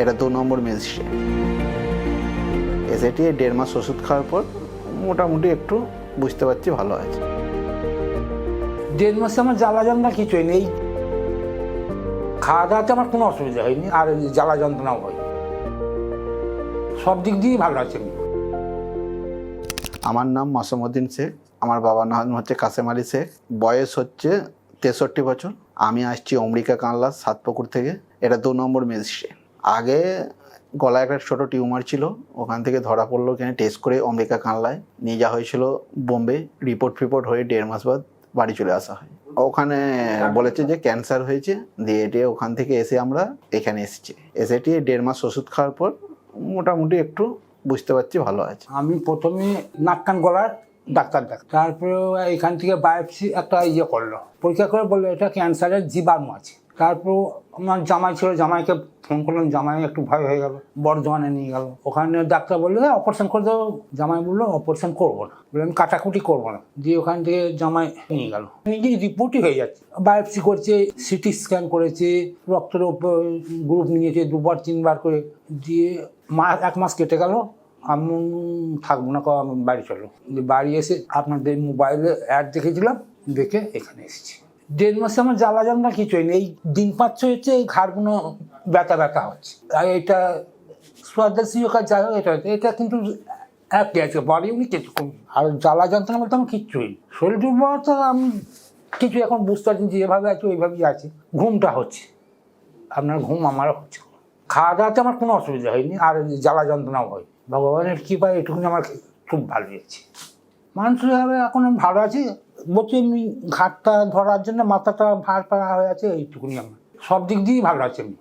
এটা 2 নম্বর মেজিস্ট্রেট। এসেটি 1.5 মাস ওষুধ খাওয়ার পর মোটামুটি একটু বুঝতে পারছি ভালো আছে। 1.5 মাসে আমার জ্বালা যন্ত্রণা কিছু হয়নি। এই খাওয়া দাওয়াতে আমার কোনো অসুবিধা হয়নি, আর জ্বালা যন্ত্রণাও হয়নি। সব দিক দিয়েই ভালো আছে আমি। আমার নাম মাসুমউদ্দিন শেখ, আমার বাবার নাম হচ্ছে কাসেম আলী শেখ, বয়স হচ্ছে 63 বছর। আমি আসছি অমরিকা কানলা সাতপুকুর থেকে। এটা 2 নম্বর মেজিস্ট্রেট। আগে গলায় একটা ছোটো টিউমার ছিল, ওখান থেকে ধরা পড়লো, এখানে টেস্ট করে অমরিকা কানলায় নিয়ে যাওয়া হয়েছিল বোম্বে। রিপোর্ট হয়ে 1.5 মাস বাদ বাড়ি চলে আসা হয়। ওখানে বলেছে যে ক্যান্সার হয়েছে, দিয়ে এটি ওখান থেকে এসে আমরা এখানে এসেছি। এসেটি 1.5 মাস ওষুধ খাওয়ার পর মোটামুটি একটু বুঝতে পারছি ভালো আছে। আমি প্রথমে নাক কান গলার ডাক্তার তারপরে এখান থেকে বায়োপসি একটা করলো, পরীক্ষা করে বললো এটা ক্যান্সারের জীবাণু আছে। তারপর আমার জামাই ছিল, জামাইকে ফোন করলাম, জামাই একটু ভয় হয়ে গেল, বর্ধমানে নিয়ে গেল। ওখানে ডাক্তার বললো অপারেশন করে দেবো। জামাই বললো অপারেশন করবো না, বলে আমি কাটাকুটি করবো না। দিয়ে ওখান থেকে জামাই নিয়ে গেল, নিজেই রিপোর্টই হয়ে যাচ্ছে। বায়োপসি করছে, সিটি স্ক্যান করেছে, রক্তের গ্রুপ নিয়েছে 2বার 3বার করে। দিয়ে 1 মাস কেটে গেল। আমি থাকবো না, আমি বাড়ি চলো। বাড়ি এসে আপনাদের মোবাইলে অ্যাড দেখেছিলাম, দেখে এখানে এসেছি। 1.5 মাসে আমার জ্বালা যন্ত্রণা কিছু হয়নি। এই দিন 5 হচ্ছে এই ঘাড়গুলো ব্যথা হচ্ছে। আর এটা সোয়াদাসীয় কাজ যা হোক এটা কিন্তু একই আছে, বাড়িও কিছু কম। আর জ্বালা যন্ত্রণা বলতে আমার কিচ্ছুই, শরীর দুর্বলতা আমি কিছু এখন বুঝতে পারছি, যেভাবে আছে ওইভাবেই আছে। ঘুমটা হচ্ছে, আপনার ঘুম আমারও হচ্ছে। খাওয়া দাওয়াতে আমার কোনো অসুবিধা হয়নি, আর জ্বালা যন্ত্রণাও হয়। ভগবানের কৃপায় এটুকুনি আমার খুব ভালো হয়েছে। মানসিকভাবে এখন আমি ভালো আছি। বলছি আমি ঘাটটা ধরার জন্য মাথাটা ভার হয়ে আছে, এইটুকুনি আমার। সব দিক দিয়েই ভালো আছে আমি।